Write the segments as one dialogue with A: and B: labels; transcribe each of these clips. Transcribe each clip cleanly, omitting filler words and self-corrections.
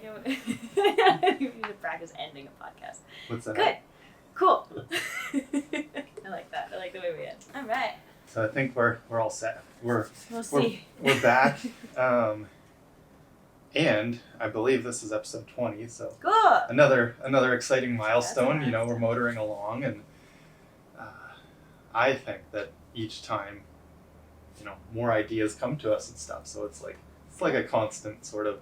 A: like it. You need to practice ending a podcast.
B: What's that?
A: Good. Cool. I like that. I like the way we end. All right.
B: So I think we're all set.
A: We'll see.
B: We're back. And I believe this is episode 20, so
A: cool.
B: Another exciting milestone.
A: That's
B: You know, we're motoring along, and I think that each time, you know, more ideas come to us and stuff. So it's like a constant sort of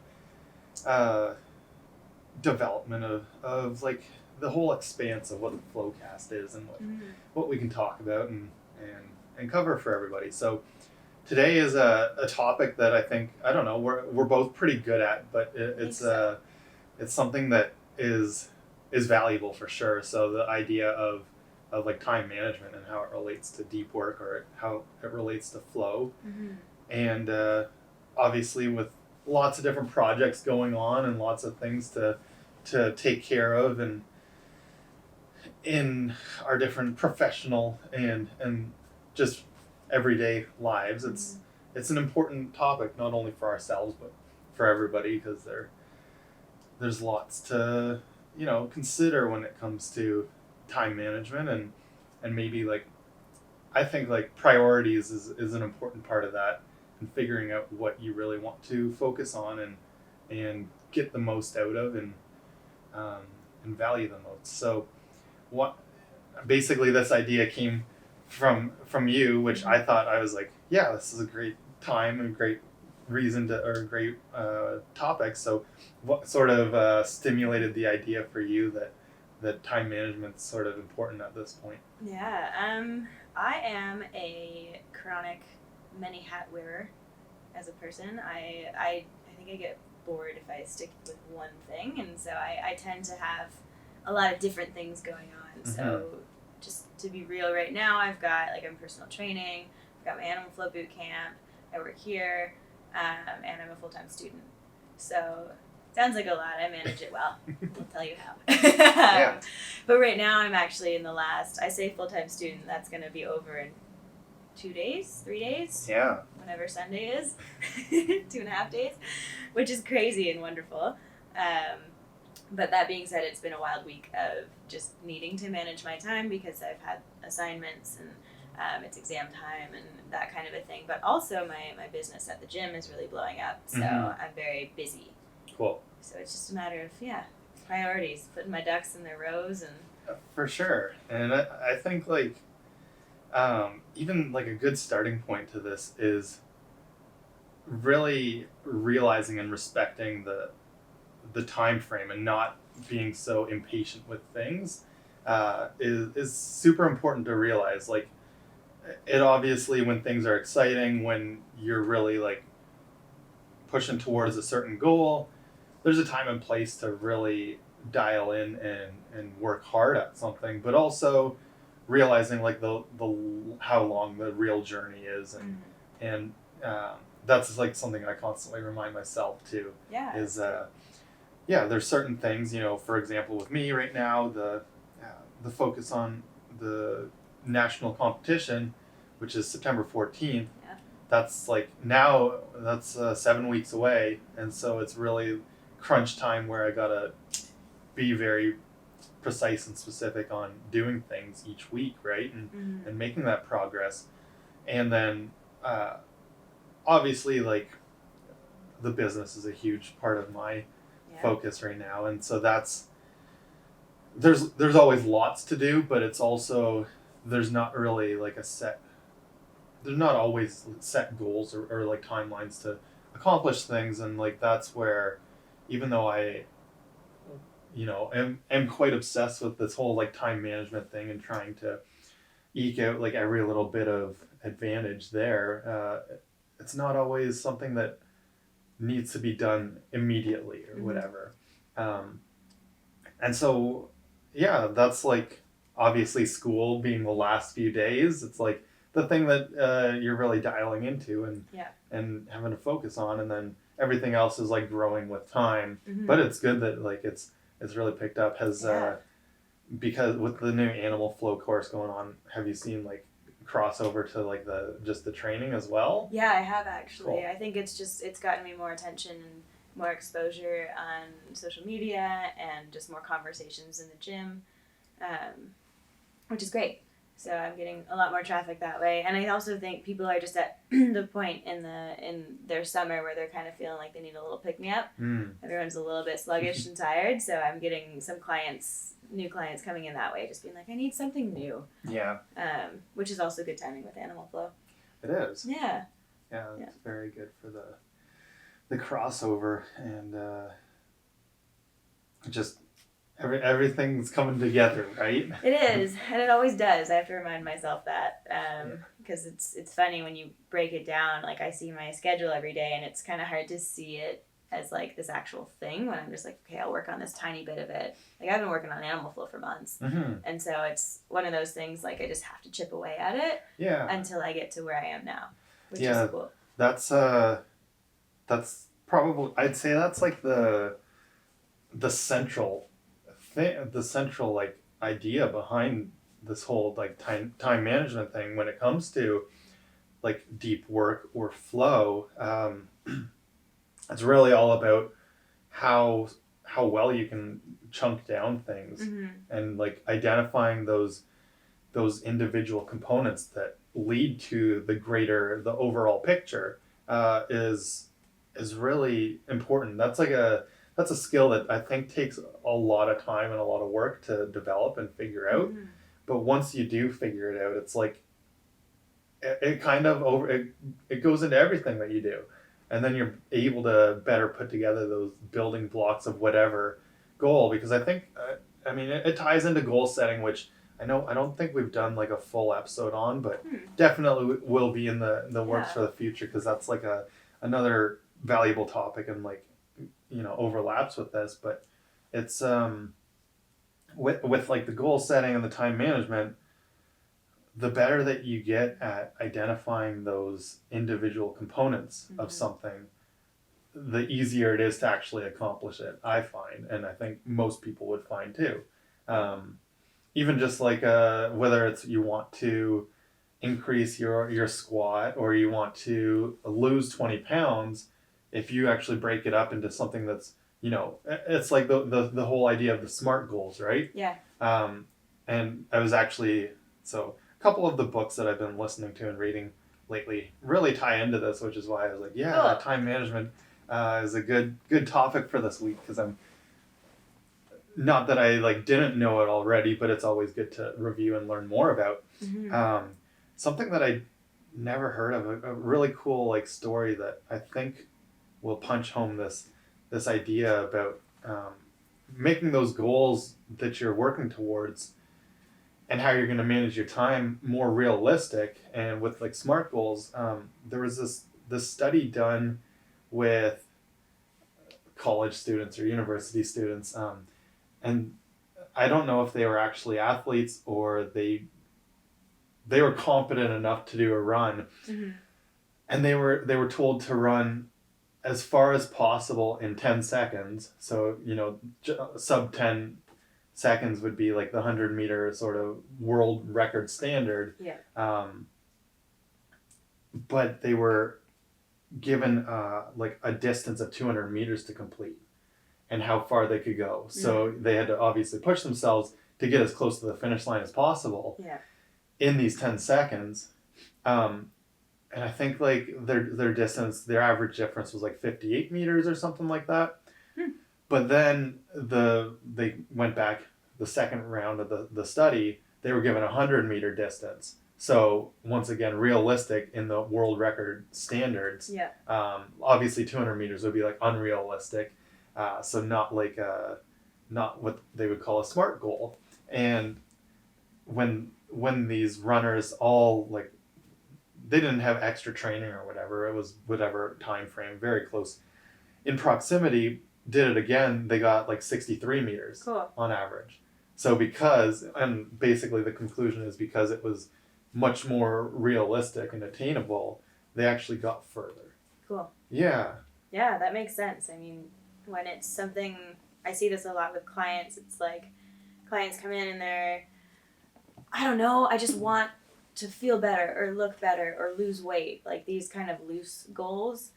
B: development of like the whole expanse of what the FlowCast is and what we can talk about and cover for everybody. So today is a topic that I think, I don't know, we're both pretty good at, but it's something that is valuable for sure. So the idea of like time management and how it relates to deep work or how it relates to flow. And obviously with lots of different projects going on and lots of things to take care of and in our different professional and just everyday lives, it's an important topic, not only for ourselves but for everybody, because there's lots to, you know, consider when it comes to time management and maybe like I think like priorities is an important part of that, and figuring out what you really want to focus on and get the most out of and value the most. So what basically this idea came from you, which I thought, I was like, yeah, this is a great time and great reason to, or a great topic. So what sort of stimulated the idea for you that time management's sort of important at this point?
A: Yeah, I am a chronic many hat wearer as a person. I think I get bored if I stick with one thing, and so I tend to have a lot of different things going on. So just to be real right now, I've got, like, I'm personal training, I've got my animal flow boot camp, I work here, and I'm a full-time student. So sounds like a lot. I manage it well. I'll tell you how.
B: Yeah.
A: But right now I'm actually in the last, I say full-time student, that's going to be over in 2 days, 3 days.
B: Yeah.
A: Whenever Sunday is. 2.5 days, which is crazy and wonderful. But that being said, it's been a wild week of just needing to manage my time because I've had assignments and it's exam time and that kind of a thing. But also my business at the gym is really blowing up, so I'm very busy.
B: Cool.
A: So it's just a matter of, priorities, putting my ducks in their rows. And
B: For sure. And I think like even like a good starting point to this is really realizing and respecting the time frame and not being so impatient with things is super important to realize. Like, it obviously, when things are exciting, when you're really like pushing towards a certain goal, there's a time and place to really dial in and work hard at something, but also realizing like the how long the real journey is, and that's like something I constantly remind myself too.
A: Yeah.
B: Is there's certain things, you know, for example, with me right now, the focus on the national competition, which is September 14th.
A: Yeah.
B: That's like now that's 7 weeks away, and so it's really crunch time where I gotta be very precise and specific on doing things each week, right? And making that progress. And then obviously like the business is a huge part of my focus right now, and so there's always lots to do, but it's also there's not really like there's not always set goals or like timelines to accomplish things, and like that's where, even though I, you know, am quite obsessed with this whole like time management thing and trying to eke out like every little bit of advantage there, it's not always something that needs to be done immediately or whatever. And so, that's like obviously school being the last few days. It's like the thing that you're really dialing into and having to focus on, and then everything else is like growing with time. But it's good that like it's really picked up. Because with the new animal flow course going on, have you seen like crossover to like the training as well?
A: Yeah, I have actually.
B: Cool.
A: I think it's gotten me more attention more exposure on social media and just more conversations in the gym, which is great. So I'm getting a lot more traffic that way, and I also think people are just at the point in their summer where they're kind of feeling like they need a little pick me up. Everyone's a little bit sluggish and tired, so I'm getting some new clients coming in that way, just being like, I need something new.
B: Yeah.
A: Which is also good timing with Animal Flow.
B: It is.
A: Yeah.
B: Yeah, it's very good for the crossover, and just everything's coming together, right?
A: It is, and it always does. I have to remind myself that because it's funny when you break it down. Like I see my schedule every day, and it's kind of hard to see it as like this actual thing when I'm just like, okay, I'll work on this tiny bit of it. Like I've been working on Animal Flow for months, and so it's one of those things. Like I just have to chip away at it, until I get to where I am now, which is cool.
B: That's probably, I'd say that's like the central thing, the central like idea behind this whole like time management thing when it comes to like deep work or flow. It's really all about how well you can chunk down things, and like identifying those individual components that lead to the overall picture is really important. That's a skill that I think takes a lot of time and a lot of work to develop and figure out. But once you do figure it out, it's like it kind of it goes into everything that you do, and then you're able to better put together those building blocks of whatever goal. Because I think it ties into goal setting, which I don't think we've done like a full episode on, but definitely will be in the works for the future, because that's like another valuable topic, and like overlaps with this. But it's with like the goal setting and the time management, the better that you get at identifying those individual components of something, the easier it is to actually accomplish it, I find, and I think most people would find too. Even just like whether it's you want to increase your squat or you want to lose 20 pounds, if you actually break it up into something that's, it's like the whole idea of the SMART goals, right?
A: Yeah.
B: And I was actually, so a couple of the books that I've been listening to and reading lately really tie into this, which is why I was like, cool. Time management is a good topic for this week, because I'm, not that I like didn't know it already, but it's always good to review and learn more about. Something that I never heard of, a really cool like story that I think will punch home this idea about making those goals that you're working towards and how you're going to manage your time more realistic. And with like SMART goals, there was this study done with college students or university students, and I don't know if they were actually athletes or they were competent enough to do a run, and they were told to run as far as possible in 10 seconds. So sub 10 seconds would be like the 100-meter sort of world record standard. But they were given like a distance of 200 meters to complete, and how far they could go. So they had to obviously push themselves to get as close to the finish line as possible in these 10 seconds. And I think like their distance, their average difference was like 58 meters or something like that. But then they went back the second round of the study, they were given a 100-meter distance. So once again, realistic in the world record standards. Obviously 200 meters would be like unrealistic. So not like not what they would call a SMART goal. And when these runners all like, they didn't have extra training or whatever, it was whatever time frame, very close in proximity, did it again, they got like 63 meters on average. So and basically the conclusion is because it was much more realistic and attainable, they actually got further.
A: Cool.
B: Yeah,
A: that makes sense. I mean, when it's something, I see this a lot with clients, it's like clients come in and they're, I don't know, I just want to feel better or look better or lose weight, like these kind of loose goals.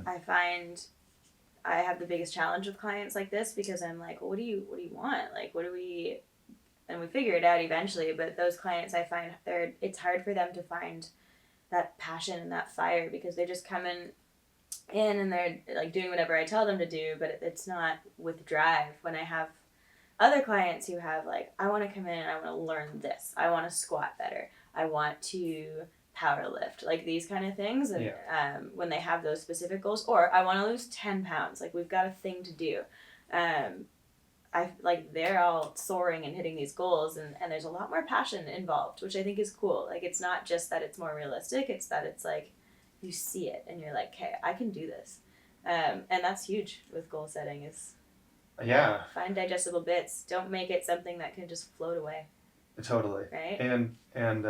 A: I find I have the biggest challenge with clients like this because I'm like, well, what do you want? Like, and we figure it out eventually, but those clients I find it's hard for them to find that passion and that fire because they just come in and they're like doing whatever I tell them to do, but it's not with drive. When I have other clients who have like, I want to come in and I want to learn this. I want to squat better. I want to power lift, like these kind of things. And when they have those specific goals, or I want to lose 10 pounds, like we've got a thing to do. I like they're all soaring and hitting these goals, and there's a lot more passion involved, which I think is cool. Like it's not just that it's more realistic, it's that it's like you see it and you're like, okay, I can do this. And that's huge with goal setting is find digestible bits. Don't make it something that can just float away.
B: Totally.
A: Right?
B: And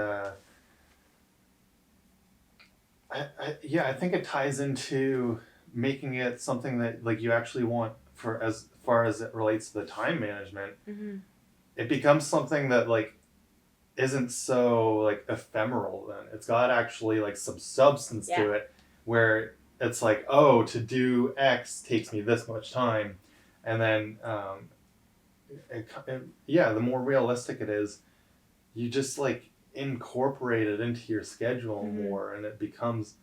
B: I think it ties into making it something that like you actually want for as far as it relates to the time management.
A: Mm-hmm.
B: It becomes something that like isn't so like ephemeral then. It's got actually like some substance to it where it's like, oh, to do X takes me this much time. And then the more realistic it is, you just like incorporate it into your schedule more, and it becomes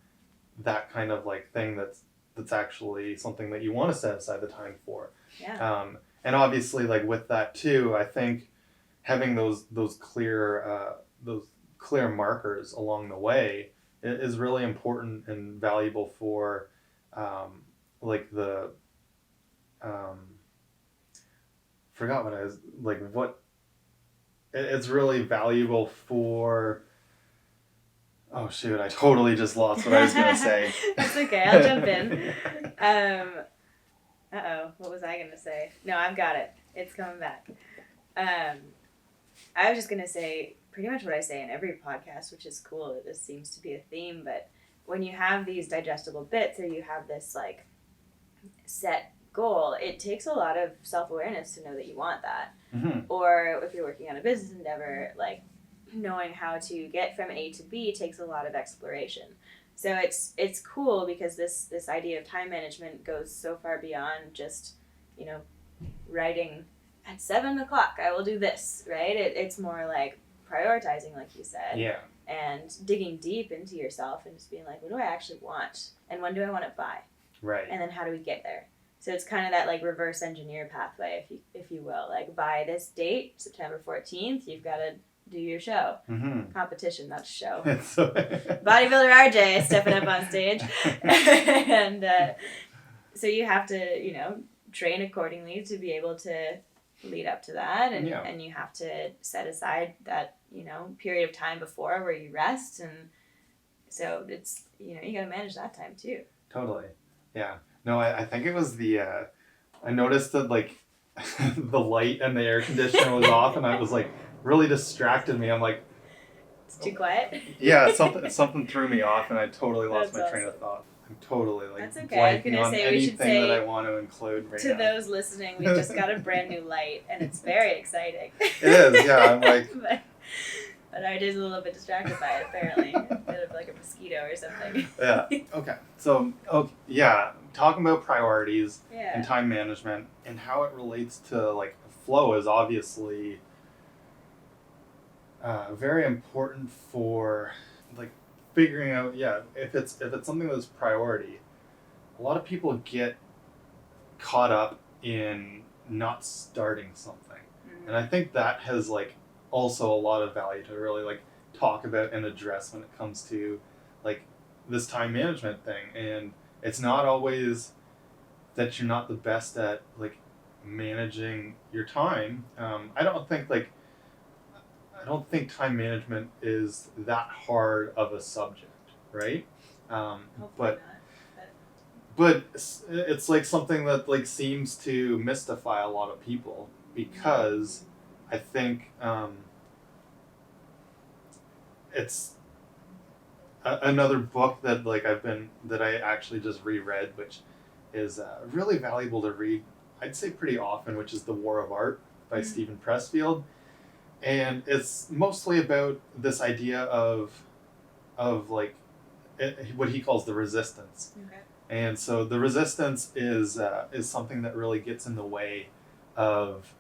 B: that kind of like thing that's actually something that you want to set aside the time for. And obviously like with that too, I think having those clear markers along the way is really important and valuable for like the forgot what I was like what it's really valuable for. Oh shoot, I totally just lost what I was gonna say.
A: That's okay, I'll jump in. What was I gonna say? No, I've got it. It's coming back. I was just gonna say pretty much what I say in every podcast, which is cool. This seems to be a theme, but when you have these digestible bits or you have this like set goal, it takes a lot of self-awareness to know that you want that. Or if you're working on a business endeavor, like knowing how to get from A to B takes a lot of exploration. So it's cool because this idea of time management goes so far beyond just, writing at 7:00 I will do this, right? It's more like prioritizing, like you said, and digging deep into yourself and just being like, what do I actually want, and when do I want it by,
B: right? And
A: then how do we get there? So it's kind of that like reverse engineer pathway, if you will. Like by this date, September 14th, you've got to do your show. Competition, not show. Bodybuilder RJ stepping up on stage. And so you have to, train accordingly to be able to lead up to that. And you have to set aside that, period of time before where you rest. And so it's, you got to manage that time too.
B: Totally. Yeah. No, I think it was I noticed that like the light and the air conditioner was off, and I was like really distracted me. I'm like,
A: it's too quiet.
B: Yeah, something threw me off, and I totally lost my train of thought. I'm totally like
A: that's okay. I was
B: blanking on anything that I want to include right now.
A: To those listening, we just got a brand new light, and it's very exciting.
B: It is, yeah. I'm like.
A: But I was a little bit distracted by it, apparently. A bit of like a mosquito or something.
B: Yeah. Okay. So, talking about priorities and time management and how it relates to like flow is obviously very important for like figuring out if it's something that's priority. A lot of people get caught up in not starting something, and I think that has like also a lot of value to really like talk about and address when it comes to like this time management thing. And it's not always that you're not the best at like managing your time. I don't think time management is that hard of a subject, right? But it's like something that like seems to mystify a lot of people because I think it's another book that like that I actually just reread, which is really valuable to read. I'd say pretty often, which is The War of Art by Stephen Pressfield, and it's mostly about this idea of like what he calls the resistance, And so the resistance is something that really gets in the way of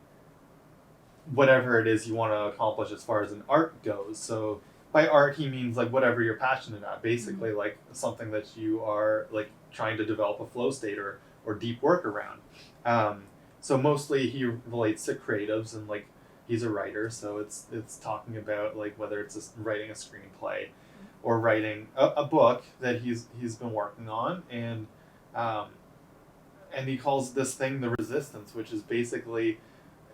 B: whatever it is you want to accomplish as far as an art goes. So by art he means like whatever you're passionate at, basically like something that you are like trying to develop a flow state or deep work around. So mostly he relates to creatives, and like he's a writer, so it's talking about like whether it's writing a screenplay or writing a book that he's been working on, and he calls this thing the resistance, which is basically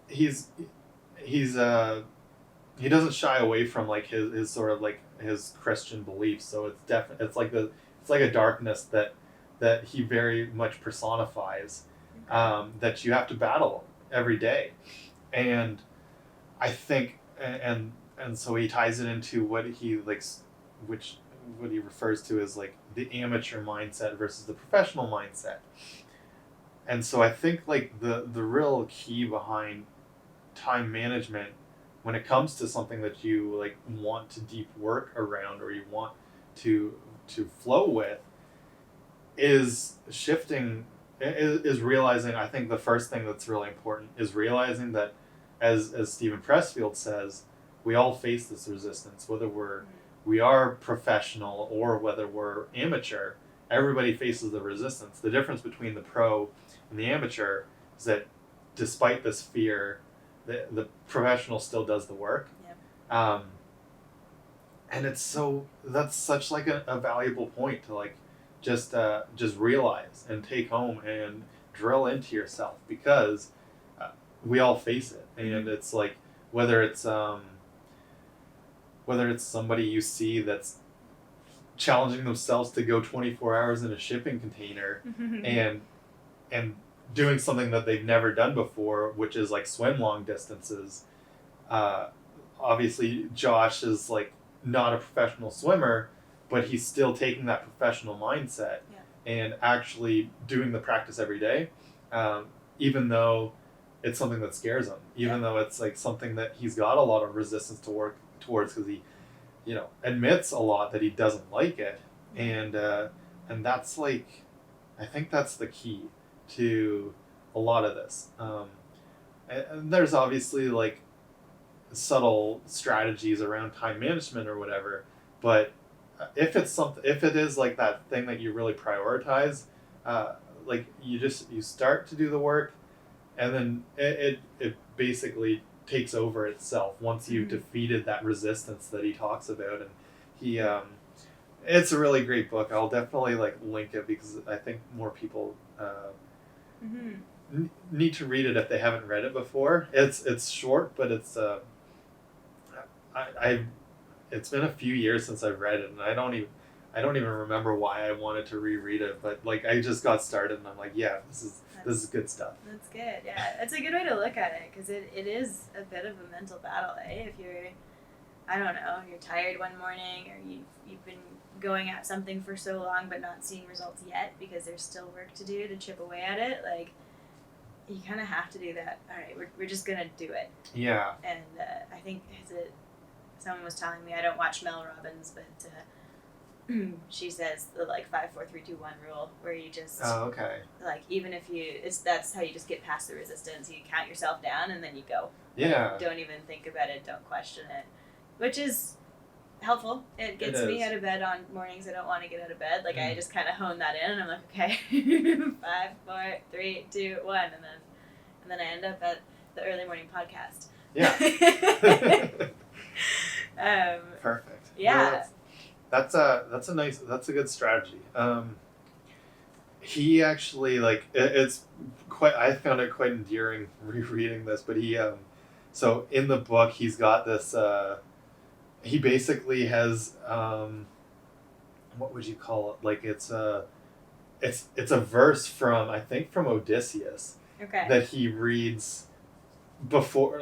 B: he's he doesn't shy away from like his sort of like his Christian beliefs. So it's like a darkness that he very much personifies, that you have to battle every day. And I think and so he ties it into what he likes, what he refers to as like the amateur mindset versus the professional mindset. And so I think like the real key behind time management when it comes to something that you like want to deep work around or you want to flow with is realizing, I think the first thing that's really important is realizing that as Stephen Pressfield says, we all face this resistance, whether we are professional or whether we're amateur. Everybody faces the resistance. The difference between the pro and the amateur is that despite this fear, the professional still does the work.
A: Yep.
B: And that's such like a valuable point to like just realize and take home and drill into yourself, because we all face it. And it's like whether it's somebody you see that's challenging themselves to go 24 hours in a shipping container and doing something that they've never done before, which is like swim long distances. Obviously Josh is like not a professional swimmer, but he's still taking that professional mindset and actually doing the practice every day, even though it's something that scares him, even though it's like something that he's got a lot of resistance to work towards, because he admits a lot that he doesn't like it. And that's like, I think that's the key to a lot of this. And there's obviously like subtle strategies around time management or whatever, but if it is like that thing that you really prioritize, like you start to do the work, and then it basically takes over itself once you've defeated that resistance that he talks about. And he it's a really great book. I'll definitely like link it, because I think more people need to read it if they haven't read it before. It's short, but it's it's been a few years since I've read it, and I don't even remember why I wanted to reread it, but like I just got started and I'm like, yeah, this is good stuff.
A: That's good. Yeah, it's a good way to look at it, because it is a bit of a mental battle, eh? If you're, I don't know, you're tired one morning, or you've been going at something for so long but not seeing results yet because there's still work to do to chip away at it, like you kind of have to do that. All right, we're just gonna do it.
B: Yeah.
A: And I think someone was telling me, I don't watch Mel Robbins, but she says the like 5, 4, 3, 2, 1 rule, where you just like, even if that's how you just get past the resistance. You count yourself down and then you go.
B: Yeah.
A: Like, don't even think about it. Don't question it, which is helpful. It gets me out of bed on mornings I don't want to get out of bed. Like I just kind of hone that in, and I'm like, okay, 5, 4, 3, 2, 1, and then I end up at the early morning podcast.
B: Yeah. Perfect.
A: Yeah.
B: Well, that's a good strategy. He actually like it's quite. I found it quite endearing rereading this, but he so in the book he's got this. He basically has what would you call it? Like it's a verse from, I think, from Odysseus.
A: Okay.
B: That he reads before,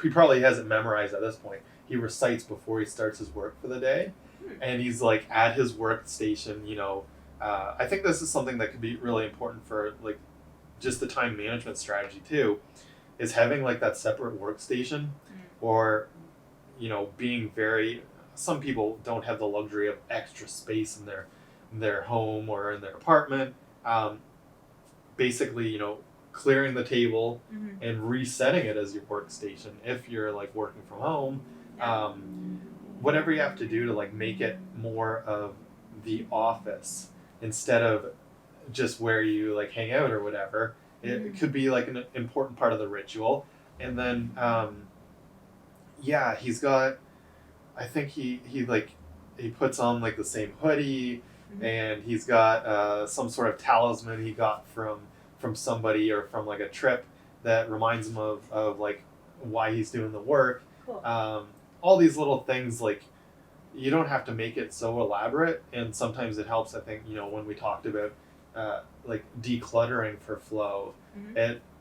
B: he probably has it memorized at this point. He recites before he starts his work for the day, and he's like at his workstation. I think this is something that could be really important for like just the time management strategy too, is having like that separate workstation, or being some people don't have the luxury of extra space in their their home or in their apartment. Basically, clearing the table and resetting it as your workstation if you're like working from home.
A: Yeah.
B: Whatever you have to do to like make it more of the office instead of just where you like hang out or whatever. It could be like an important part of the ritual. And then yeah, he's got, I think he puts on like the same hoodie, and he's got some sort of talisman he got from somebody or from like a trip that reminds him of like why he's doing the work.
A: Cool.
B: All these little things, like, you don't have to make it so elaborate, and sometimes it helps. I think when we talked about like decluttering for flow,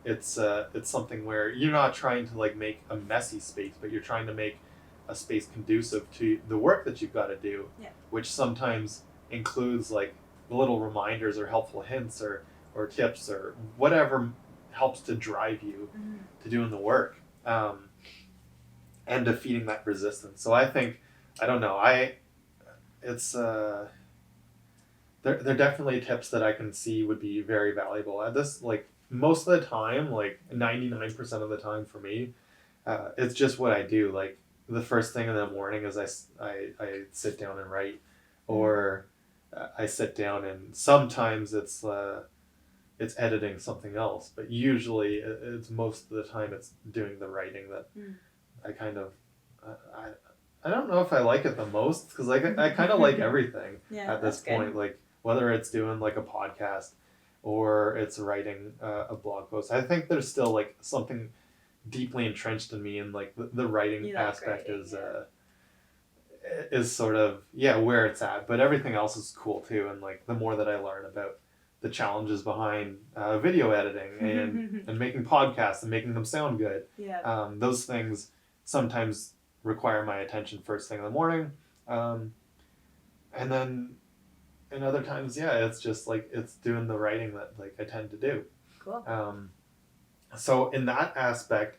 B: it's something where you're not trying to like make a messy space, but you're trying to make a space conducive to the work that you've got to do, which sometimes includes like little reminders or helpful hints or tips or whatever helps to drive you to doing the work, and defeating that resistance. So I think, I don't know, it's they're definitely tips that I can see would be very valuable at this. Like most of the time, like 99% of the time for me, it's just what I do. Like the first thing in the morning is I sit down and write, or I sit down, and sometimes it's editing something else, but usually it's most of the time it's doing the writing that I kind of I don't know if I like it the most, because like I kind of like everything at this point. Good. Like whether it's doing like a podcast or it's writing a blog post, I think there's still like something deeply entrenched in me, and like the writing aspect is sort of where it's at. But everything else is cool too, and like the more that I learn about the challenges behind video editing and making podcasts and making them sound good, those things sometimes require my attention first thing in the morning, and then in other times it's just like it's doing the writing that like I tend to do.
A: Cool.
B: So in that aspect,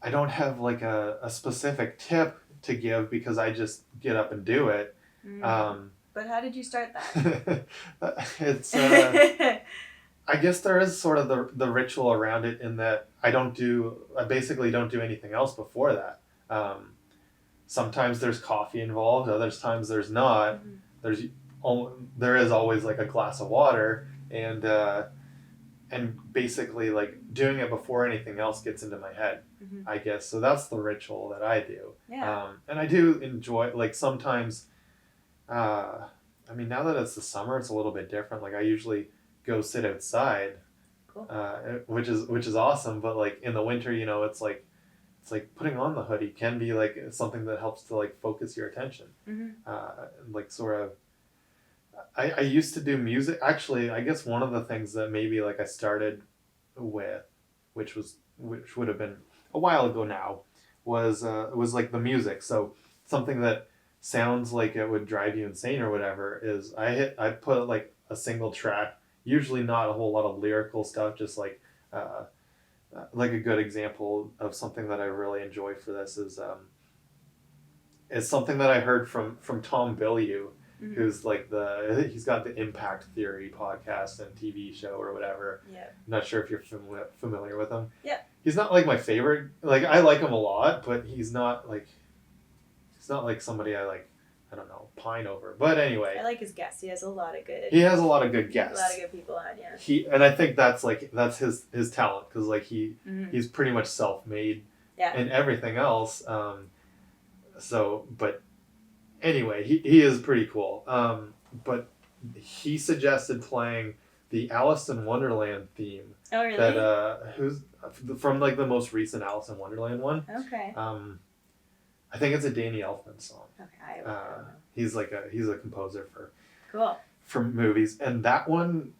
B: I don't have like a specific tip to give, because I just get up and do it.
A: But how did you start that?
B: It's I guess there is sort of the ritual around it, in that I basically don't do anything else before that. Sometimes there's coffee involved, other times there's not. There is always like a glass of water, and basically like doing it before anything else gets into my head, I guess. So that's the ritual that I do. And I do enjoy, like, sometimes I mean, now that it's the summer, it's a little bit different. Like I usually go sit outside, which is awesome. But like in the winter, it's like putting on the hoodie can be like something that helps to like focus your attention. Like sort of, I used to do music. Actually, I guess one of the things that maybe like I started with, which would have been a while ago now, was like the music. So something that sounds like it would drive you insane or whatever is I put like a single track, usually not a whole lot of lyrical stuff, just like a good example of something that I really enjoy for this is something that I heard from Tom Bilyeu, who's like he's got the Impact Theory podcast and TV show or whatever. I'm not sure if you're familiar with him. He's not like my favorite. Like I like him a lot, but he's not like somebody I like, I don't know, pine over. But anyway,
A: I like his guests. He has a lot of good guests. A lot of good people on,
B: And I think that's his talent, because like he's pretty much self-made and everything else. So, but anyway, he is pretty cool. But he suggested playing the Alice in Wonderland theme.
A: Oh, really?
B: That who's from like the most recent Alice in Wonderland one.
A: Okay.
B: I think it's a Danny Elfman song.
A: Okay,
B: he's a composer for movies, and that one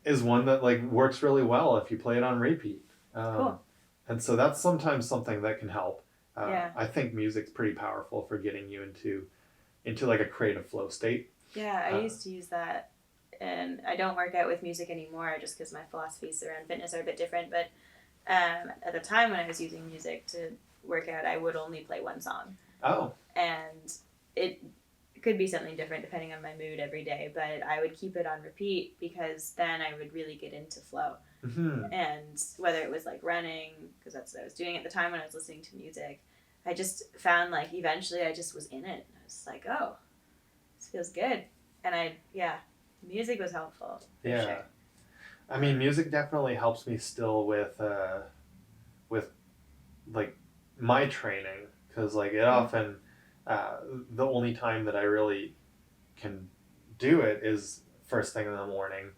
B: is one that like works really well if you play it on repeat.
A: Cool.
B: And so that's sometimes something that can help. I think music's pretty powerful for getting you into like a creative flow state.
A: I used to use that, and I don't work out with music anymore just because my philosophies around fitness are a bit different. But at the time when I was using music to work out, I would only play one song.
B: Oh.
A: And it could be something different depending on my mood every day, but I would keep it on repeat because then I would really get into flow.
B: Mm-hmm.
A: And whether it was like running, because that's what I was doing at the time when I was listening to music, I just found like eventually I just was in it. I was like, oh, this feels good. And music was helpful. For sure.
B: I mean, music definitely helps me still with like my training, because like it often the only time that I really can do it is first thing in the morning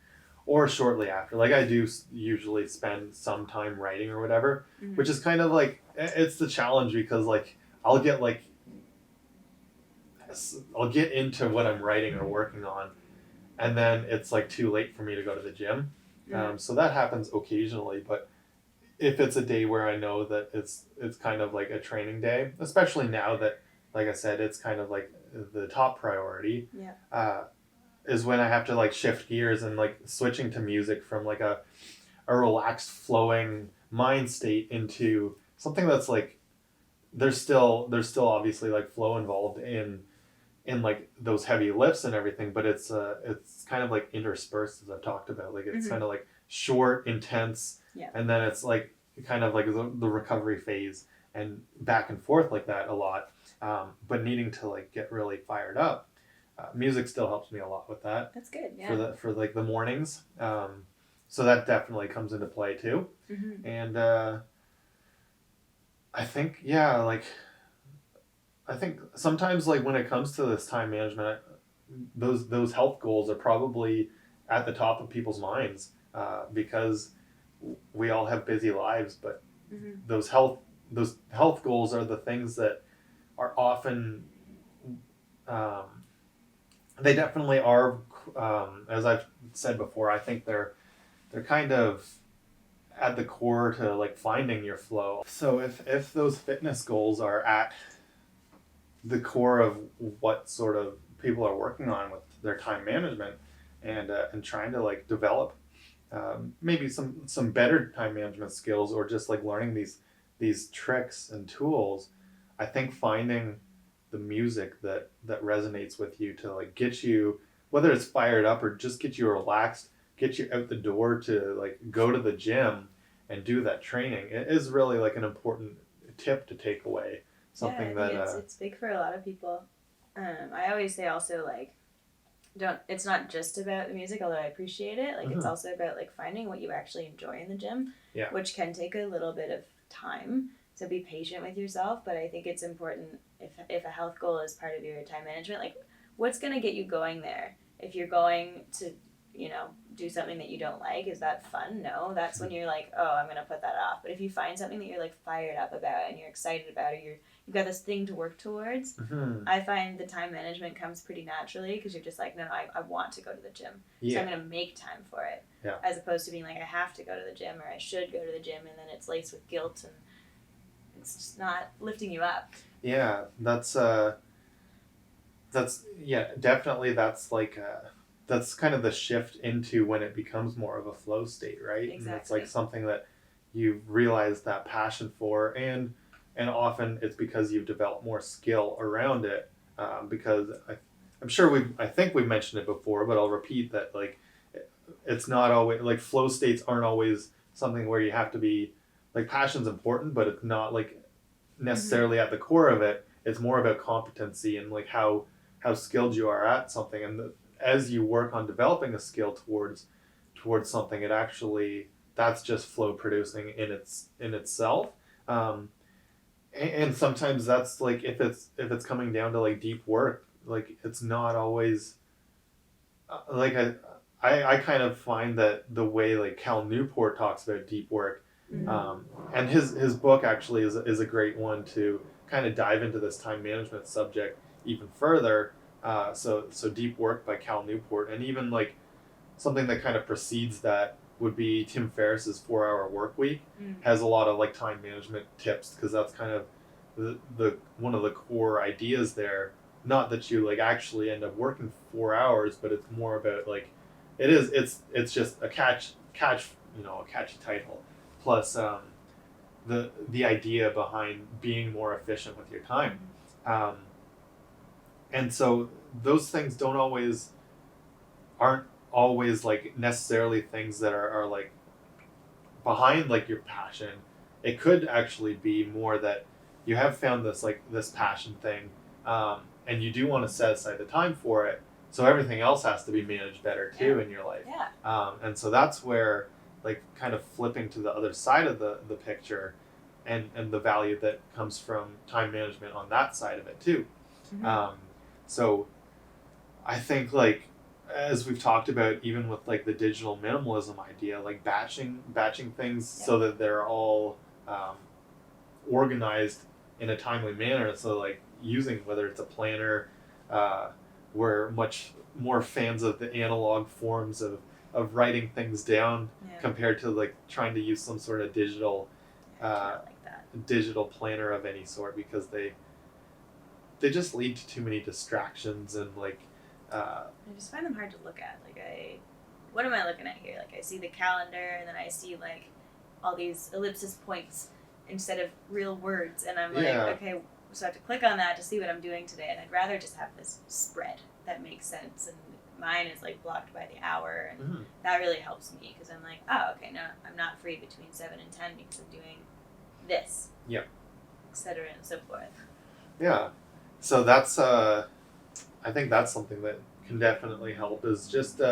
B: or shortly after. Like I do usually spend some time writing or whatever,
A: Mm-hmm.
B: which is kind of like it's the challenge, because like I'll get into what I'm writing or working on, and then it's like too late for me to go to the gym.
A: Mm-hmm.
B: So that happens occasionally, but if it's a day where I know that it's kind of like a training day, especially now that, like I said, it's kind of like the top priority, is when I have to like shift gears and like switching to music from like a relaxed flowing mind state into something that's like there's still obviously like flow involved in like those heavy lifts and everything, but it's kind of like interspersed, as I've talked about. Like it's kind of like short, intense, and then it's like kind of like the recovery phase and back and forth like that a lot. But needing to like get really fired up, music still helps me a lot with that.
A: That's good. Yeah.
B: For like the mornings, so that definitely comes into play too.
A: Mm-hmm.
B: And I think sometimes like when it comes to this time management, those health goals are probably at the top of people's minds, because we all have busy lives, but those health goals are the things that are often they definitely are, as I've said before, I think they're kind of at the core to like finding your flow. So if those fitness goals are at the core of what sort of people are working on with their time management, and trying to like develop maybe some better time management skills, or just like learning these tricks and tools, I think finding the music that resonates with you to like get you, whether it's fired up or just get you relaxed, get you out the door to like go to the gym and do that training, it is really like an important tip to take away. Something
A: it's big for a lot of people. I always say also like it's not just about the music, although I appreciate it. Like it's also about like finding what you actually enjoy in the gym, which can take a little bit of time. So be patient with yourself. But I think it's important if a health goal is part of your time management, like what's going to get you going there? If you're going to, do something that you don't like, is that fun? No, that's when you're like, oh, I'm going to put that off. But if you find something that you're like fired up about and you're excited about, or you've got this thing to work towards, I find the time management comes pretty naturally, because you're just like, no, I want to go to the gym. So I'm going to make time for it. As opposed to being like, I have to go to the gym, or I should go to the gym, and then it's laced with guilt and it's just not lifting you up.
B: Yeah, definitely that's like that's kind of the shift into when it becomes more of a flow state, right?
A: Exactly.
B: And it's like something that you've realized that passion for, and often it's because you've developed more skill around it, because I'm sure I think we've mentioned it before, but I'll repeat that like it's not always like flow states aren't always something where you have to be like, passion's important, but it's not like necessarily at the core of it. It's more about competency and like how skilled you are at something, and as you work on developing a skill towards something, it actually, that's just flow producing in itself. And sometimes that's like if it's coming down to like deep work, like it's not always like I kind of find that the way like Cal Newport talks about deep work, and his book actually is a great one to kind of dive into this time management subject even further. So Deep Work by Cal Newport, and even like something that kind of precedes that would be Tim Ferriss's 4-Hour Work Week, has a lot of like time management tips, because that's kind of the one of the core ideas there. Not that you like actually end up working 4 hours, but it's more about like it's just a catchy title, plus the idea behind being more efficient with your time. and so those things aren't always like necessarily things that are like behind like your passion. It could actually be more that you have found this passion thing, and you do want to set aside the time for it. So everything else has to be managed better too in your life.
A: Yeah.
B: And so that's where like kind of flipping to the other side of the picture, and the value that comes from time management on that side of it too.
A: Mm-hmm.
B: So I think like as we've talked about, even with like the digital minimalism idea, like batching things so that they're all organized in a timely manner. So like using whether it's a planner, we're much more fans of the analog forms of writing things down compared to like trying to use some sort of digital digital planner of any sort, because they just lead to too many distractions and like
A: I just find them hard to look at. Like what am I looking at here? Like I see the calendar and then I see like all these ellipsis points instead of real words, and I'm like, okay, so I have to click on that to see what I'm doing today, and I'd rather just have this spread that makes sense, and mine is like blocked by the hour, and that really helps me because I'm like, oh, okay, no, I'm not free between 7 and 10 because I'm doing this, etc. and so forth.
B: Yeah, so that's I think that's something that can definitely help, is just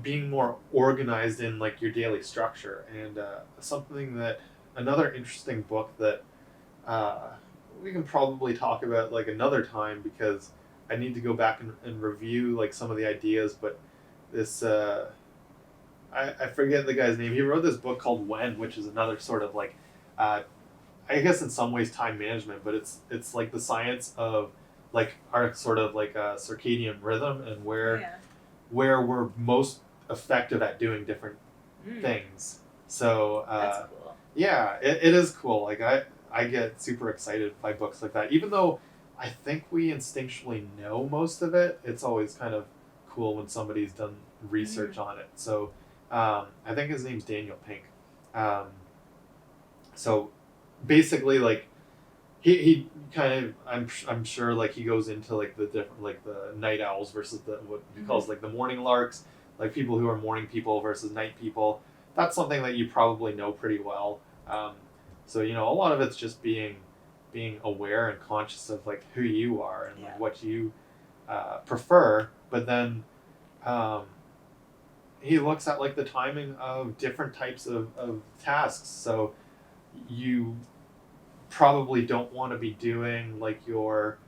B: being more organized in like your daily structure. And something that another interesting book that we can probably talk about like another time, because I need to go back and review like some of the ideas, but this I forget the guy's name. He wrote this book called When, which is another sort of like I guess in some ways time management, but it's like the science of like our sort of like circadian rhythm, and where we're most effective at doing different things. So
A: that's cool.
B: Yeah, it is cool. Like I get super excited by books like that, even though I think we instinctually know most of it. It's always kind of cool when somebody's done research on it. So I think his name's Daniel Pink. So basically, like he kind of I'm sure like he goes into like the different like the night owls versus the what he calls like the morning larks, like people who are morning people versus night people. That's something that you probably know pretty well. So you know, a lot of it's just being aware and conscious of like who you are and like what you prefer. But then he looks at like the timing of different types of tasks. So you probably don't want to be doing like your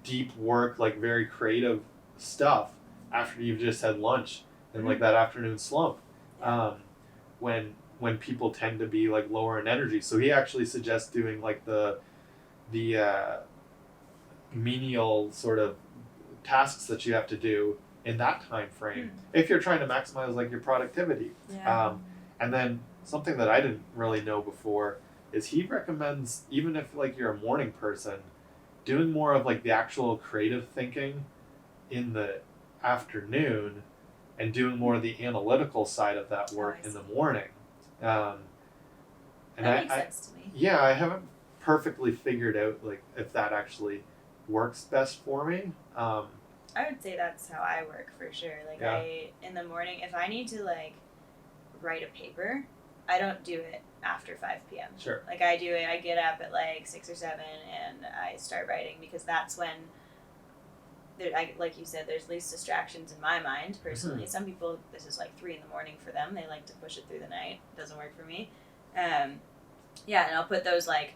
B: deep work, like very creative stuff after you've just had lunch and like that afternoon slump, when people tend to be like lower in energy. So he actually suggests doing like the menial sort of tasks that you have to do in that time frame if you're trying to maximize like your productivity. And then something that I didn't really know before is he recommends, even if like you're a morning person, doing more of like the actual creative thinking in the afternoon and doing more of the analytical side of that work in the morning.
A: That makes sense to me.
B: Yeah, I haven't perfectly figured out like if that actually works best for me.
A: I would say that's how I work for sure. Like I in the morning, if I need to like write a paper, I don't do it after 5 p.m.
B: Sure.
A: Like I do it, I get up at like 6 or 7 and I start writing, because that's when like you said, there's least distractions in my mind personally. Some people, this is like 3 in the morning for them. They like to push it through the night. It doesn't work for me. And I'll put those like,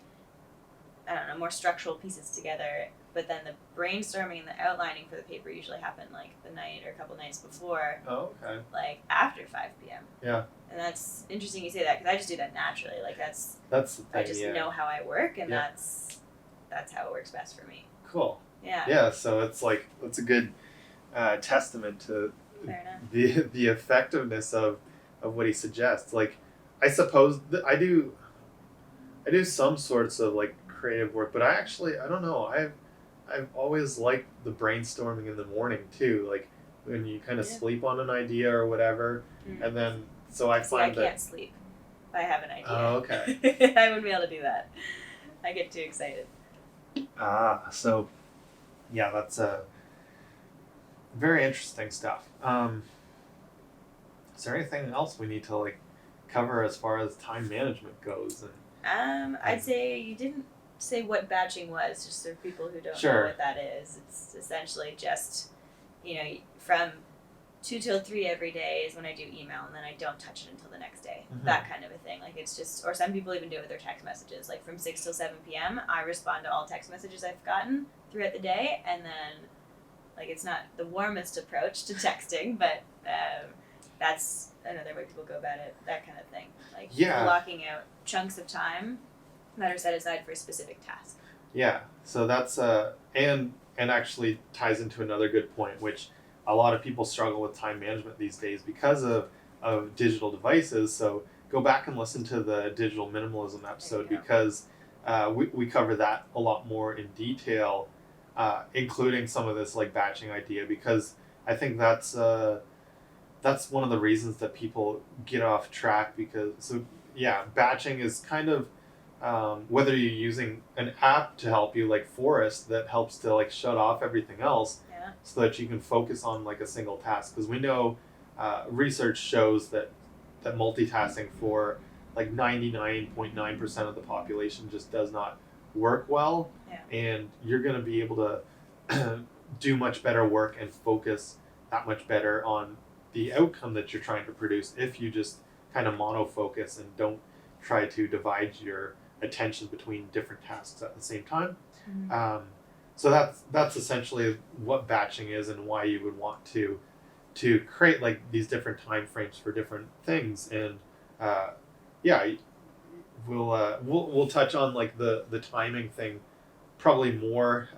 A: I don't know, more structural pieces together. But then the brainstorming and the outlining for the paper usually happen like the night or a couple nights before.
B: Oh, okay.
A: Like after 5 p.m.
B: Yeah.
A: And that's interesting you say that, because I just do that naturally. Like that's
B: the thing,
A: I just know how I work, and that's how it works best for me.
B: Cool.
A: Yeah.
B: Yeah. So it's like that's a good testament to the effectiveness of what he suggests. Like I suppose I do some sorts of like creative work, but I don't know. I've always liked the brainstorming in the morning too. Like when you kind of sleep on an idea or whatever, and then so I find that I
A: can't sleep if I have an idea.
B: Oh, okay.
A: I wouldn't be able to do that. I get too excited.
B: So yeah, that's very interesting stuff. Is there anything else we need to like cover as far as time management goes?
A: I'd say you didn't say what batching was, just for people who don't know
B: Sure.
A: what that is. It's essentially just, from 2 till 3 every day is when I do email, and then I don't touch it until the next day.
B: Mhm.
A: That kind of a thing. Like, it's just, or some people even do it with their text messages. Like, from 6 till 7 p.m., I respond to all text messages I've gotten throughout the day, and then, like, it's not the warmest approach to texting, but that's another way people go about it. That kind of thing. Like,
B: Yeah.
A: blocking out chunks of time that are set aside for a specific task.
B: Yeah, so that's and actually ties into another good point, which a lot of people struggle with time management these days because of digital devices. So go back and listen to the digital minimalism episode because we cover that a lot more in detail, including some of this like batching idea, because I think that's one of the reasons that people get off track. Because batching is kind of whether you're using an app to help you like Forest that helps to like shut off everything else so that you can focus on like a single task, because we know research shows that multitasking for like 99.9% of the population just does not work well, and you're going to be able to do much better work and focus that much better on the outcome that you're trying to produce if you just kind of monofocus and don't try to divide your attention between different tasks at the same time.
A: Mm-hmm.
B: So that's essentially what batching is and why you would want to create like these different time frames for different things. And we'll touch on like the timing thing probably more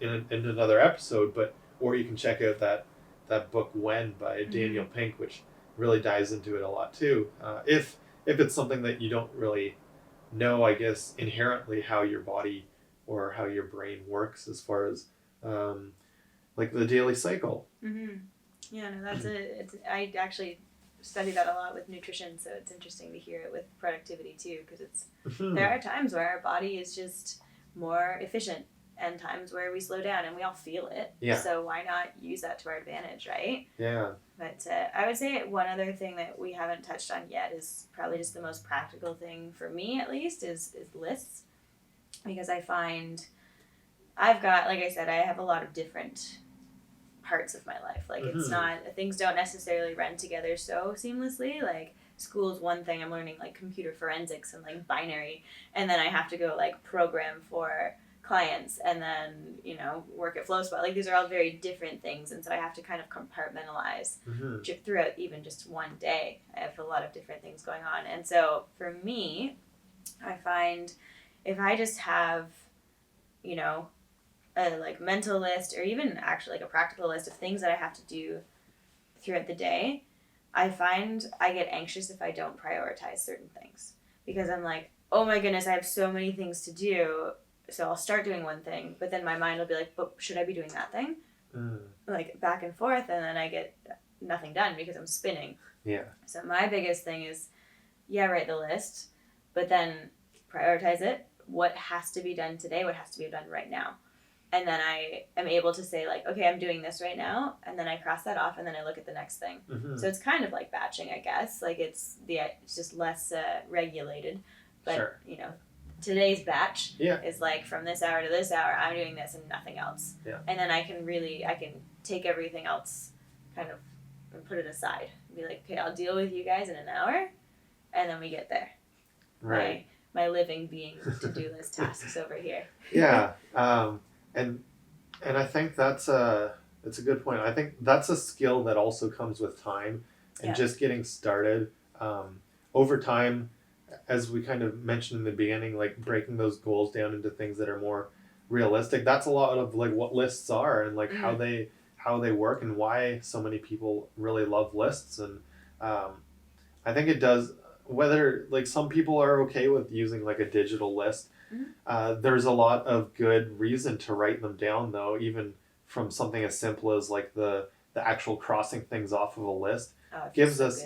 B: in another episode, or you can check out that book When by Daniel Pink, which really dives into it a lot too. If it's something that you don't really know, I guess, inherently how your body or how your brain works as far as like the daily cycle.
A: Mm-hmm. Yeah, no, I actually study that a lot with nutrition, so it's interesting to hear it with productivity too, because there are times where our body is just more efficient and times where we slow down and we all feel it.
B: Yeah.
A: So why not use that to our advantage, right?
B: Yeah.
A: But I would say one other thing that we haven't touched on yet is probably just the most practical thing for me, at least, is lists. Because I find I've got, like I said, I have a lot of different parts of my life. Like, it's not, things don't necessarily run together so seamlessly. Like, school is one thing. I'm learning, like, computer forensics and, like, binary. And then I have to go, like, program for clients and then, work at FlowSpot. Like, these are all very different things. And so I have to kind of compartmentalize throughout even just one day. I have a lot of different things going on. And so for me, I find if I just have, a like mental list or even actually like a practical list of things that I have to do throughout the day, I find I get anxious if I don't prioritize certain things, because I'm like, oh my goodness, I have so many things to do. So I'll start doing one thing, but then my mind will be like, but should I be doing that thing? Like back and forth, and then I get nothing done because I'm spinning.
B: Yeah.
A: So my biggest thing is, write the list, but then prioritize it. What has to be done today? What has to be done right now? And then I am able to say, like, okay, I'm doing this right now, and then I cross that off, and then I look at the next thing. So it's kind of like batching, I guess. Like, it's just less regulated. But,
B: sure.
A: Today's batch is like from this hour to this hour, I'm doing this and nothing else.
B: Yeah.
A: And then I can take everything else kind of and put it aside. Be like, okay, I'll deal with you guys in an hour, and then we get there.
B: Right.
A: My living being to-do list tasks over here.
B: Yeah. And I think that's a good point. I think that's a skill that also comes with time and just getting started. Over time, as we kind of mentioned in the beginning, like breaking those goals down into things that are more realistic. That's a lot of like what lists are and like how they work and why so many people really love lists. And I think it does, whether like some people are okay with using like a digital list. There's a lot of good reason to write them down, though, even from something as simple as like the actual crossing things off of a list gives us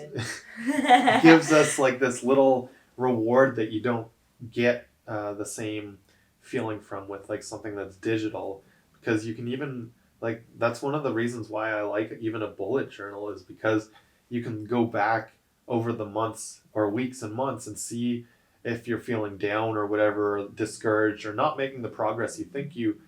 B: like this little reward that you don't get the same feeling from with like something that's digital, because you can even like that's one of the reasons why I like even a bullet journal is because you can go back over the months or weeks and months and see if you're feeling down or whatever, or discouraged or not making the progress you think you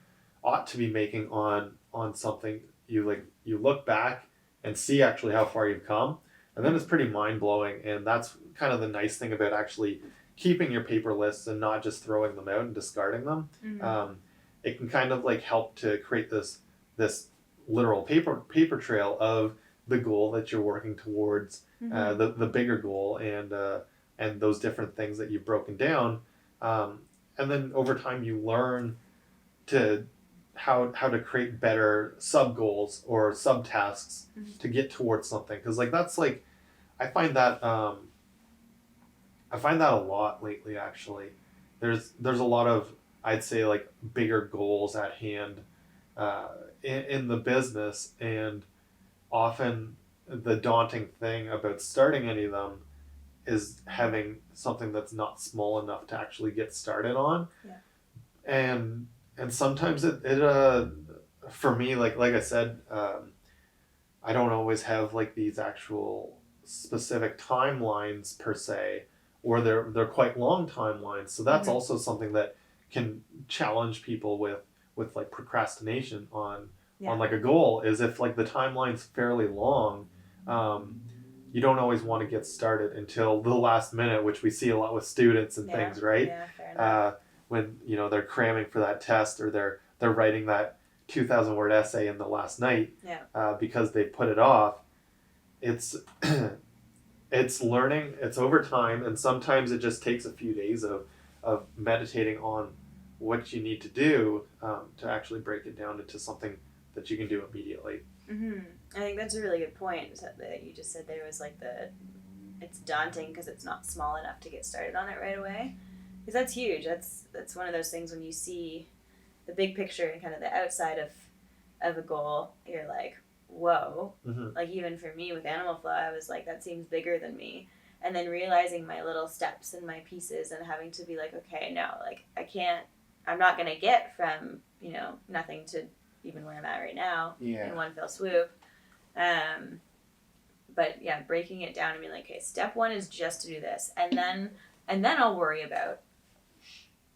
B: ought to be making on something. You look back and see actually how far you've come, and then it's pretty mind-blowing. And that's kind of the nice thing about actually keeping your paper lists and not just throwing them out and discarding them. It can kind of like help to create this literal paper trail of the goal that you're working towards, the bigger goal, and those different things that you've broken down, and then over time you learn to how to create better sub goals or subtasks to get towards something, because like that's like I find that a lot lately actually. There's a lot of, I'd say, like bigger goals at hand in the business, and often the daunting thing about starting any of them is having something that's not small enough to actually get started on. And sometimes it for me, like I said, I don't always have like these actual specific timelines per se, or they're quite long timelines. So that's also something that can challenge people with like procrastination on like a goal, is if like the timeline's fairly long, you don't always want to get started until the last minute, which we see a lot with students and things, right?
A: Yeah, fair enough.
B: When they're cramming for that test, or they're writing that 2,000 word essay in the last night, because they put it off. It's it's learning, it's over time, and sometimes it just takes a few days of meditating on what you need to do to actually break it down into something that you can do immediately.
A: I think that's a really good point that you just said. There was like it's daunting because it's not small enough to get started on it right away, because that's huge. That's one of those things when you see the big picture and kind of the outside of a goal, you're like, whoa. Like even for me with Animal Flow, I was like, that seems bigger than me. And then realizing my little steps and my pieces and having to be like, okay, no, like I'm not going to get from, nothing to even where I'm at right now in one fell swoop. But yeah, breaking it down and being like, okay, step one is just to do this. And then I'll worry about,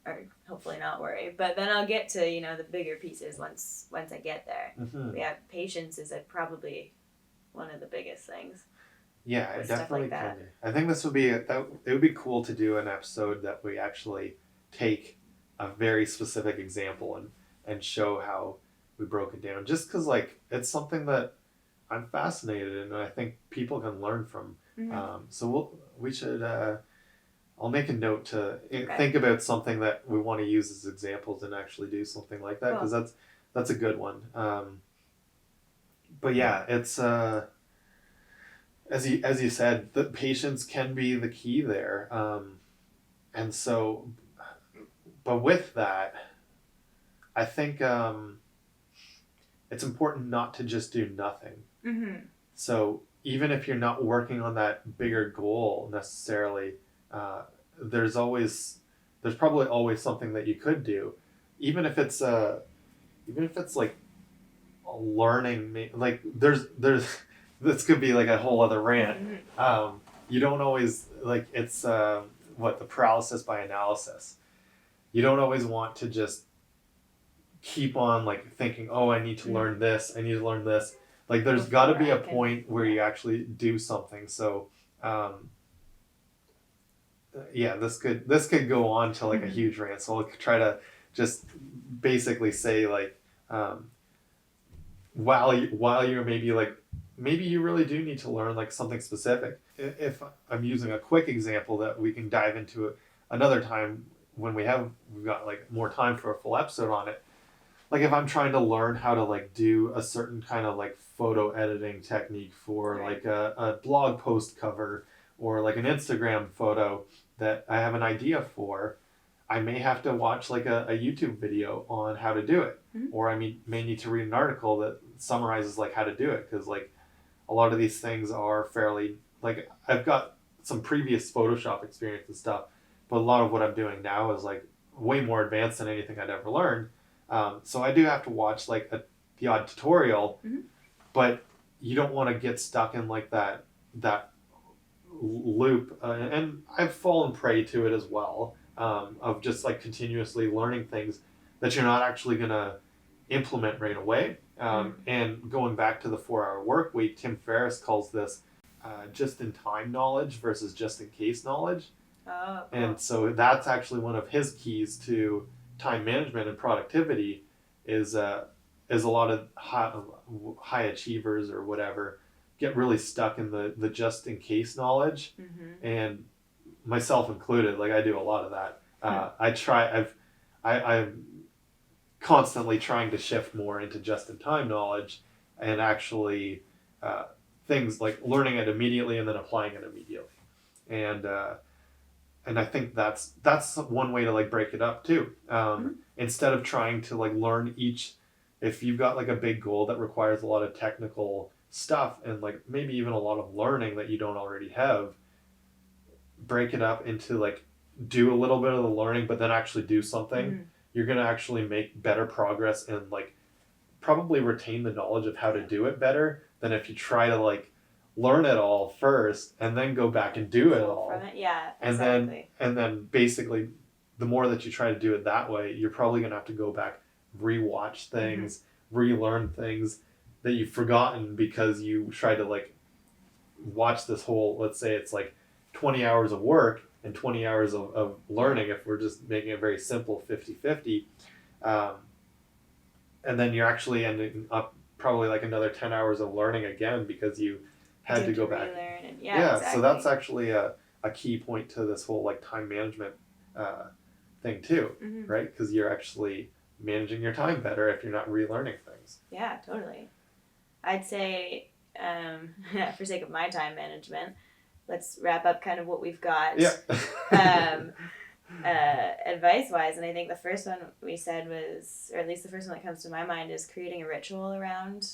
A: or hopefully not worry, but then I'll get to, the bigger pieces once I get there. Yeah, patience is probably one of the biggest things.
B: Yeah, it definitely can be. I think this would be it would be cool to do an episode that we actually take a very specific example and show how we broke it down, just because like it's something that I'm fascinated in and I think people can learn from. So we should I'll make a note to think about something that we want to use as examples and actually do something like that, because that's a good one. But yeah, it's as you said, the patience can be the key there, and so, but with that, I think it's important not to just do nothing. So even if you're not working on that bigger goal necessarily, there's probably always something that you could do, even if it's like a learning, like there's this could be like a whole other rant. You don't always like it's the paralysis by analysis. You don't always want to just keep on like thinking, oh, I need to learn this, I need to learn this. Like there's got to be a point where you actually do something. So this could go on to like a huge rant. So I'll try to just basically say like while you're maybe you really do need to learn like something specific. If I'm using a quick example that we can dive into another time when we've got like more time for a full episode on it. Like if I'm trying to learn how to like do a certain kind of like photo editing technique for like a blog post cover or like an Instagram photo that I have an idea for, I may have to watch like a YouTube video on how to do it. Or I may need to read an article that summarizes like how to do it, because like a lot of these things are fairly, like I've got some previous Photoshop experience and stuff, but a lot of what I'm doing now is like way more advanced than anything I'd ever learned. So I do have to watch like the odd tutorial,
A: Mm-hmm.
B: but you don't want to get stuck in like that loop. And I've fallen prey to it as well, of just like continuously learning things that you're not actually going to implement right away. And going back to the 4-hour work week, Tim Ferriss calls this just in time knowledge versus just in case knowledge.
A: Oh, cool.
B: And so that's actually one of his keys to time management and productivity is a lot of high achievers or whatever get really stuck in the just in case knowledge, and myself included. Like I do a lot of that. I'm constantly trying to shift more into just in time knowledge, and actually things like learning it immediately and then applying it immediately, and I think that's one way to like break it up too. Instead of trying to like learn each, if you've got like a big goal that requires a lot of technical stuff and like maybe even a lot of learning that you don't already have, break it up into like do a little bit of the learning but then actually do something. You're going to actually make better progress and like probably retain the knowledge of how to do it better than if you try to like learn it all first and then go back and do it all.
A: From it. Yeah,
B: and
A: exactly.
B: then basically the more that you try to do it that way, you're probably going to have to go back, rewatch things, relearn things that you've forgotten because you try to like watch this whole, let's say it's like 20 hours of work and 20 hours of learning, if we're just making it very simple 50-50, and then you're actually ending up probably like another 10 hours of learning again because you had to go back.
A: Exactly.
B: So that's actually a key point to this whole like time management thing too, right? Because you're actually managing your time better if you're not relearning things.
A: Yeah, totally. I'd say, for sake of my time management, let's wrap up kind of what we've got.
B: Yeah.
A: Advice-wise, and I think the first one we said was, or at least the first one that comes to my mind, is creating a ritual around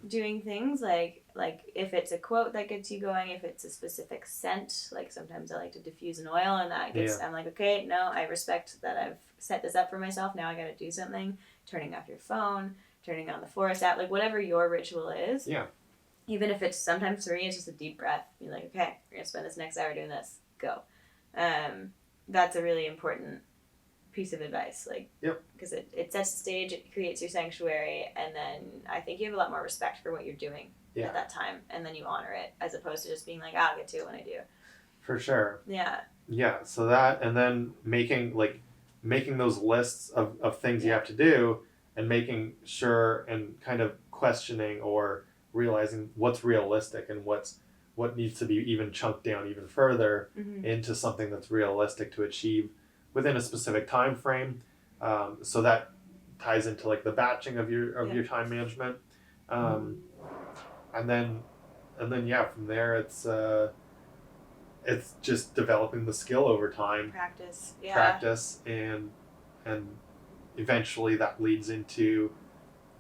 A: doing things. Like if it's a quote that gets you going, if it's a specific scent, like sometimes I like to diffuse an oil, and that gets, I'm like, okay, no, I respect that I've set this up for myself, now I gotta do something. Turning off your phone, turning on the Forest app, like whatever your ritual is.
B: Yeah.
A: Even if it's, sometimes for me, it's just a deep breath. You're like, okay, we're going to spend this next hour doing this. Go. That's a really important piece of advice. Like, because it sets the stage, it creates your sanctuary, and then I think you have a lot more respect for what you're doing at that time, and then you honor it, as opposed to just being like, I'll get to it when I do.
B: For sure.
A: Yeah.
B: Yeah, so that, and then making those lists of things you have to do, and making sure and kind of questioning or realizing what's realistic and what needs to be even chunked down even further into something that's realistic to achieve within a specific time frame. So that ties into like the batching of your time management, and then from there it's just developing the skill over time. Practice, and eventually that leads into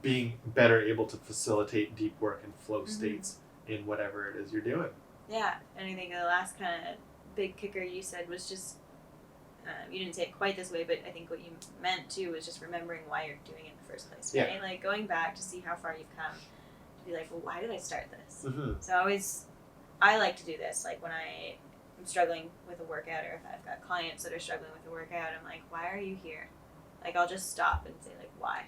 B: being better able to facilitate deep work and flow states in whatever it is you're doing.
A: Yeah, and I think the last kind of big kicker you said was just, you didn't say it quite this way, but I think what you meant too was just remembering why you're doing it in the first place, right? Like going back to see how far you've come, to be like, well, why did I start this? So I like to do this, like when I'm struggling with a workout, or if I've got clients that are struggling with a workout, I'm like, why are you here? Like I'll just stop and say like, why?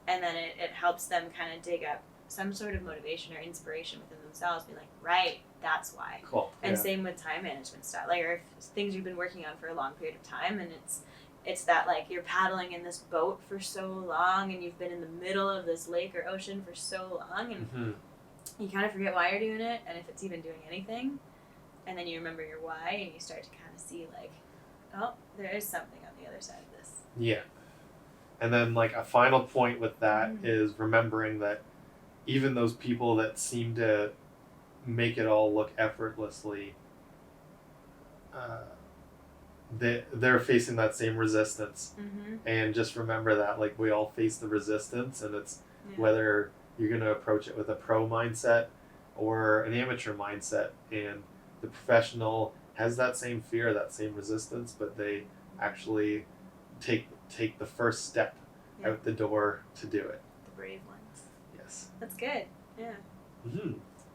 A: And then it helps them kind of dig up some sort of motivation or inspiration within themselves, be like, right, that's why.
B: Cool.
A: And same with time management stuff. Like, or if things you've been working on for a long period of time, and it's that like you're paddling in this boat for so long, and you've been in the middle of this lake or ocean for so long, and you kind of forget why you're doing it, and if it's even doing anything, and then you remember your why, and you start to kind of see like, oh, there is something on the other side of this.
B: Yeah. And then like a final point with that is remembering that even those people that seem to make it all look effortlessly, they're facing that same resistance. And just remember that like we all face the resistance, and it's whether you're going to approach it with a pro mindset or an amateur mindset. And the professional has that same fear, that same resistance, but they actually take the first step
A: Yeah.
B: out the door to do it.
A: The brave ones.
B: Yes.
A: That's good. Yeah.
C: Mm-hmm.